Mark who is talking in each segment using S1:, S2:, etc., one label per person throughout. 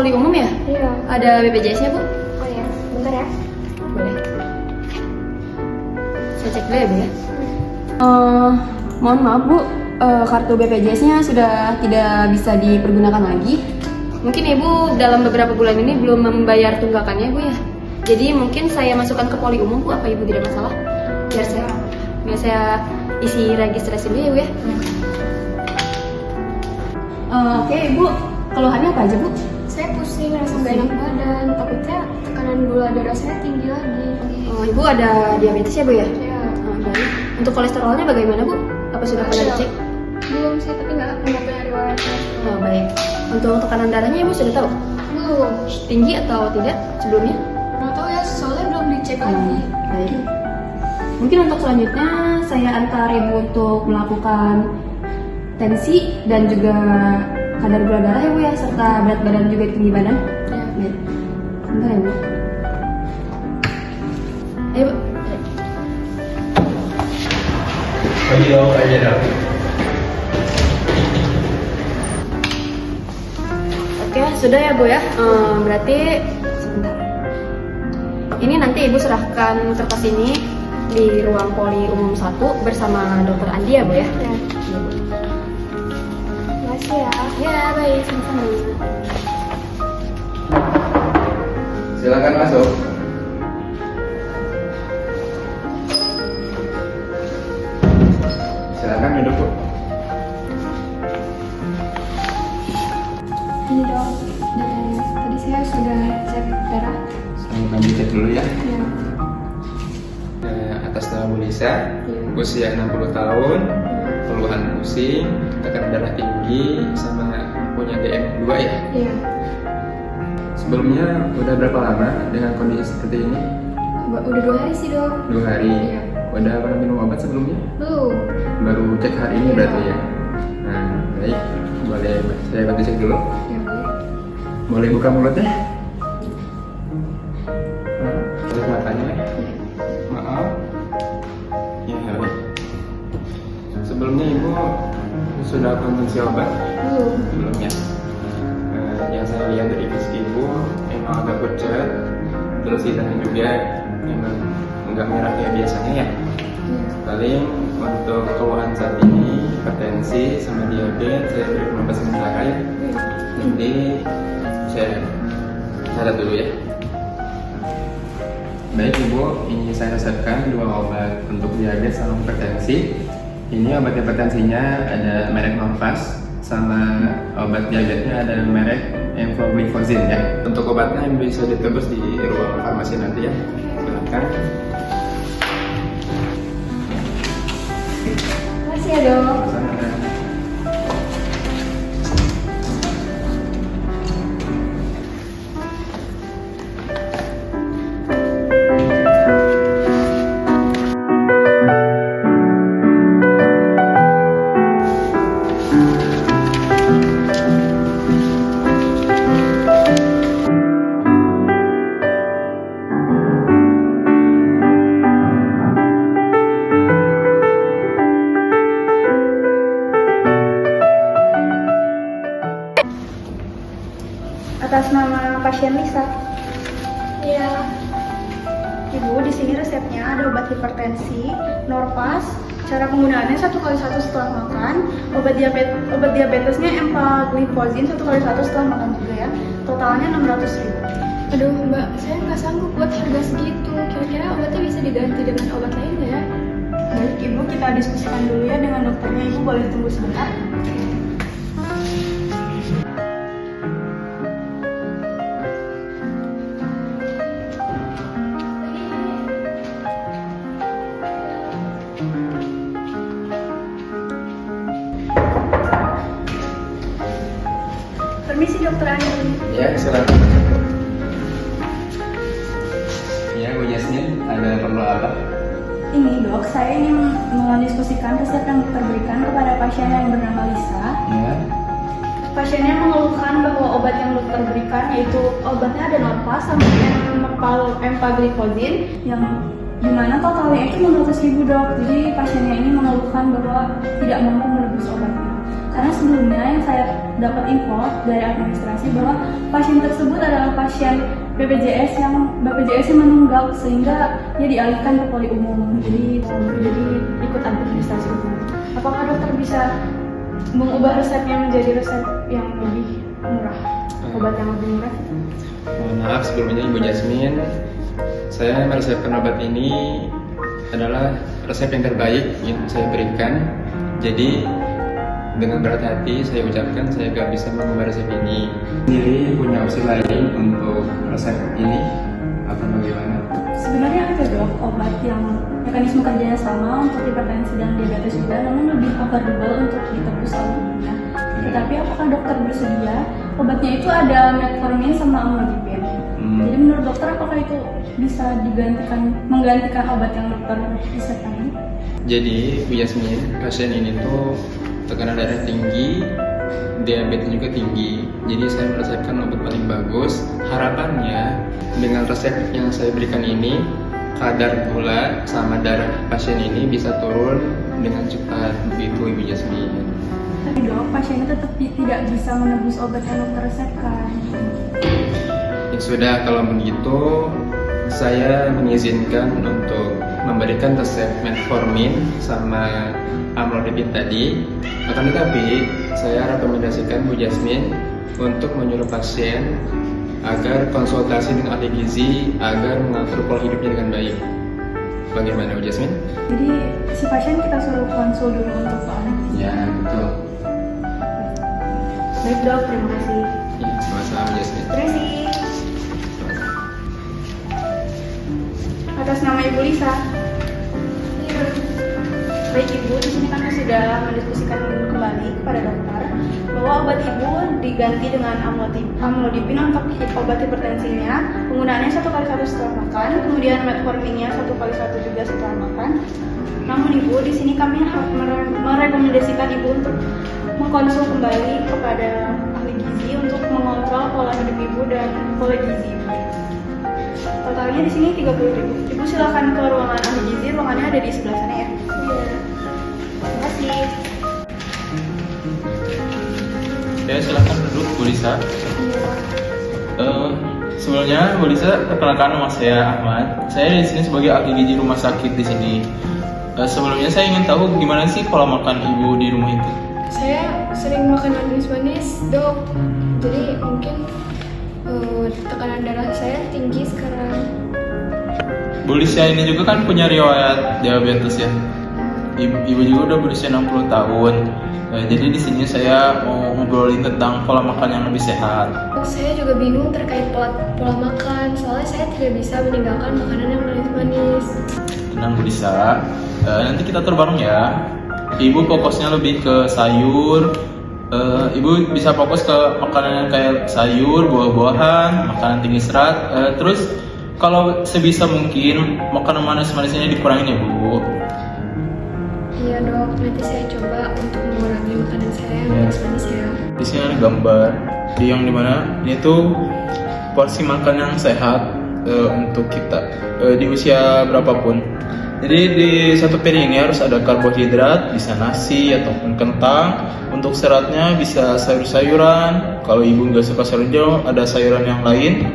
S1: poli umum ya?
S2: Iya.
S1: Ada BPJS-nya, Bu?
S2: Oh ya, bentar ya.
S1: Boleh. Saya cek dulu ya, Bu ya. Mohon maaf, Bu. Kartu BPJS-nya sudah tidak bisa dipergunakan lagi. Mungkin Ibu dalam beberapa bulan ini belum membayar tunggakannya, Bu ya. Jadi mungkin saya masukkan ke poli umum, Bu. Apa Ibu tidak masalah? Biar saya isi registrasi dulu ya, Bu ya. Oke, Ibu. Keluhannya apa aja, Bu?
S2: Saya pusing, rasa gak enak badan, takutnya tekanan gula darah saya tinggi lagi.
S1: Ibu ada diabetes ya, Bu ya?
S2: Ya,
S1: Baik. Untuk kolesterolnya bagaimana, Bu? Apa sudah pernah dicek?
S2: belum sih, tapi nggak punya riwayat.
S1: Baik. Untuk tekanan darahnya Ibu sudah tahu?
S2: Belum.
S1: Tinggi atau tidak sebelumnya?
S2: Nggak tahu ya, soalnya belum dicek lagi.
S1: Baik. Mungkin untuk selanjutnya saya antar Ibu untuk melakukan tensi dan juga kadar gula darah ya, Bu ya, serta berat badan juga tinggi badan.
S2: Ya.
S1: Baik. Bentar ya, Bu. Ayo, Bu.
S3: Ayo aja dah.
S1: Oke, sudah ya, Bu ya. Berarti sebentar. Ini nanti Ibu serahkan kertas ini di ruang poli umum 1 bersama Dokter Andi ya, Bu ya.
S2: Ya. Makasih ya.
S1: Ya, baik, sama-sama.
S3: Silakan masuk. Silakan duduk, Bu.
S2: Ini dok, dan tadi saya sudah cek darah.
S3: Saya kami cek dulu ya.
S2: Ya.
S3: Atas nama Bu Lisa,
S2: Iya.
S3: usia 60 tahun, keluhan pusing, tekanan darah tinggi, sama punya DM2 ya.
S2: Iya.
S3: Sebelumnya udah berapa lama dengan kondisi seperti ini?
S2: Udah 2 hari sih dok.
S3: 2 hari.
S2: Iya.
S3: Udah pernah minum obat sebelumnya?
S2: Belum.
S3: Baru cek hari ini
S2: Iya.
S3: berarti ya. Nah, baik. Boleh saya bantu cek dulu?
S2: Ya boleh.
S3: Boleh buka mulutnya? Tutup matanya. Maaf. Ya, baik. Sebelumnya Ibu sudah konsumsi obat?
S2: Belum.
S3: Sebelumnya. Yang saya lihat dari fisik Ibu emang agak pucat, terus hidungnya juga emang nggak merah kayak biasanya ya.
S2: Iya.
S3: Paling untuk keluhan saat ini hipertensi sama diabetes saya beri pengobat sementara ya. Jadi saya catat dulu ya. Baik Ibu, ini saya resepkan 2 obat untuk diabetes sama hipertensi. Ini obat hipertensinya ada merek Norvas, sama obat diabetesnya ada merek Empagliflozin ya. Untuk obatnya yang bisa ditebus di ruang farmasi nanti ya. Silakan.
S2: Makasih ya dok.
S3: Sana.
S4: Atas nama pasien Lisa.
S2: Iya.
S4: Ibu, di sini resepnya ada obat hipertensi, Norvas. Cara penggunaannya 1x1 setelah makan. Obat diabetesnya Empagliflozin 1x1 setelah makan juga ya. Totalnya 600.000.
S2: Aduh mbak, saya nggak sanggup buat harga segitu. Kira-kira obatnya bisa diganti dengan obat lain nggak ya?
S4: Baik, Ibu, kita diskusikan dulu ya dengan dokternya. Ibu boleh tunggu sebentar. Permisi dokter Andi.
S3: Ya, silakan. Ya, Bu Yasmin, ada perlu apa?
S4: Ini dok, saya ingin mendiskusikan resep yang diberikan kepada pasien yang bernama Lisa.
S3: Ya.
S4: Pasiennya mengeluhkan bahwa obat yang dokter berikan yaitu obatnya ada Norvas sama Empagliflozin yang dimana totalnya itu 600.000 dok. Jadi pasiennya ini mengeluhkan bahwa tidak mampu menebus obatnya. Karena sebelumnya yang saya dapat info dari administrasi bahwa pasien tersebut adalah pasien BPJS yang BPJS-nya menunggak sehingga dia dialihkan ke poli umum. Jadi ikut administrasi umum. Apakah dokter bisa mengubah resepnya menjadi resep yang lebih murah, obat yang lebih murah?
S3: Mohon maaf sebelumnya Ibu Jasmine, saya meresepkan obat ini adalah resep yang terbaik yang saya berikan. Jadi dengan berat hati saya ucapkan saya gak bisa mengubah resep ini. Sendiri punya opsi lain untuk resep ini atau bagaimana?
S4: Sebenarnya ada dok obat yang mekanisme kerjanya sama untuk hipertensi dan diabetes juga, namun lebih affordable untuk ditebus oleh ibunya. Tetapi apakah dokter bersedia? Obatnya itu ada metformin sama amlodipin. Jadi menurut dokter apakah itu bisa menggantikan obat yang dokter resepkan ini?
S3: Jadi Bu Yasmin, pasien ini tuh tekanan darah tinggi, diabetes juga tinggi. Jadi saya meresepkan obat paling bagus. Harapannya dengan resep yang saya berikan ini, kadar gula sama darah pasien ini bisa turun dengan cepat. Begitu Ibu Yasmin.
S4: Tapi dok, pasiennya tetap tidak bisa menebus obat yang dokter resepkan.
S3: Ya sudah, kalau begitu saya mengizinkan untuk memberikan resep metformin sama amlodipin tadi. Akan tetapi saya rekomendasikan Bu Jasmine untuk menyuruh pasien agar konsultasi dengan ahli gizi agar mengatur pola hidupnya dengan baik. Bagaimana Bu Jasmine?
S4: Jadi si pasien kita suruh konsul dulu untuk ahli gizi.
S3: Ya betul.
S4: Baik dok, terima kasih.
S3: Ya, sama-sama Bu Jasmine.
S4: Terima kasih. Atas nama Ibu Lisa. Baik Ibu, di sini kami sudah mendiskusikan kembali kepada dokter bahwa obat Ibu diganti dengan amlodipin untuk obat hipertensinya. Penggunaannya 1x1 setelah makan, kemudian metforminnya 1x1 juga setelah makan. Namun Ibu, di sini kami merekomendasikan Ibu untuk mengkonsul kembali kepada ahli gizi untuk mengontrol pola hidup Ibu dan pola gizi Ibu. Totalnya di sini 30.000. Ibu silakan ke ruangan ahli gizi, ruangannya ada di sebelah sana ya. Iya. Terima kasih.
S5: Ya, silakan duduk Bu Lisa. Sebelumnya Bu Lisa, perkenalkan nama saya Ahmad. Saya di sini sebagai ahli gizi rumah sakit di sini. Sebelumnya saya ingin tahu gimana sih pola makan Ibu di rumah itu.
S2: Saya sering makan manis-manis, dok. Jadi mungkin tekanan darah saya tinggi sekarang.
S5: Bu Lisa ini juga kan punya riwayat diabetes ya. Ibu juga udah berusia 60 tahun. Jadi di sini saya mau ngobrolin tentang pola makan yang lebih sehat.
S2: Saya juga bingung terkait pola makan, soalnya saya tidak bisa meninggalkan makanan yang manis-manis.
S5: Tenang Bu Lisa, nanti kita atur bareng ya. Ibu fokusnya lebih ke sayur. Ibu bisa fokus ke makanan yang kayak sayur, buah-buahan, makanan tinggi serat. Terus kalau sebisa mungkin makanan manis-manis ini dikurangin ya Bu.
S2: Iya dok, nanti saya coba untuk mengurangi makanan saya yang manis-manis ya.
S5: Di sini ada gambar yang dimana ini tuh porsi makan yang sehat untuk kita di usia berapapun. Jadi di satu piring ini harus ada karbohidrat, bisa nasi ataupun kentang. Untuk seratnya bisa sayur-sayuran. Kalau ibu nggak suka sayur hijau, ada sayuran yang lain.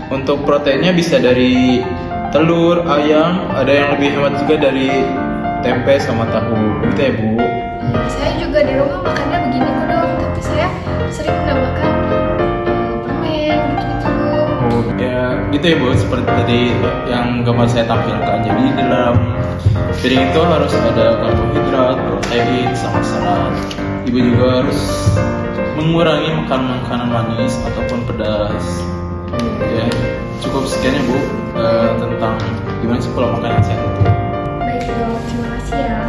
S5: Untuk proteinnya bisa dari telur, ayam, ada yang lebih hemat juga dari tempe sama tahu. Gitu ya Bu.
S2: Saya juga di rumah makannya begini kok dok, tapi saya sering menambahkan permen gitu-gitu.
S5: Oh, ya gitu ya Bu, seperti tadi yang gambar saya tampilkan. Jadi di dalam piring itu harus ada karbohidrat, protein, sama serat. Ibu juga harus mengurangi makan makanan manis ataupun pedas. Ya, cukup sekian ya Bu tentang gimana sih pola makan yang sehat itu.
S2: Baik dok, terima kasih ya.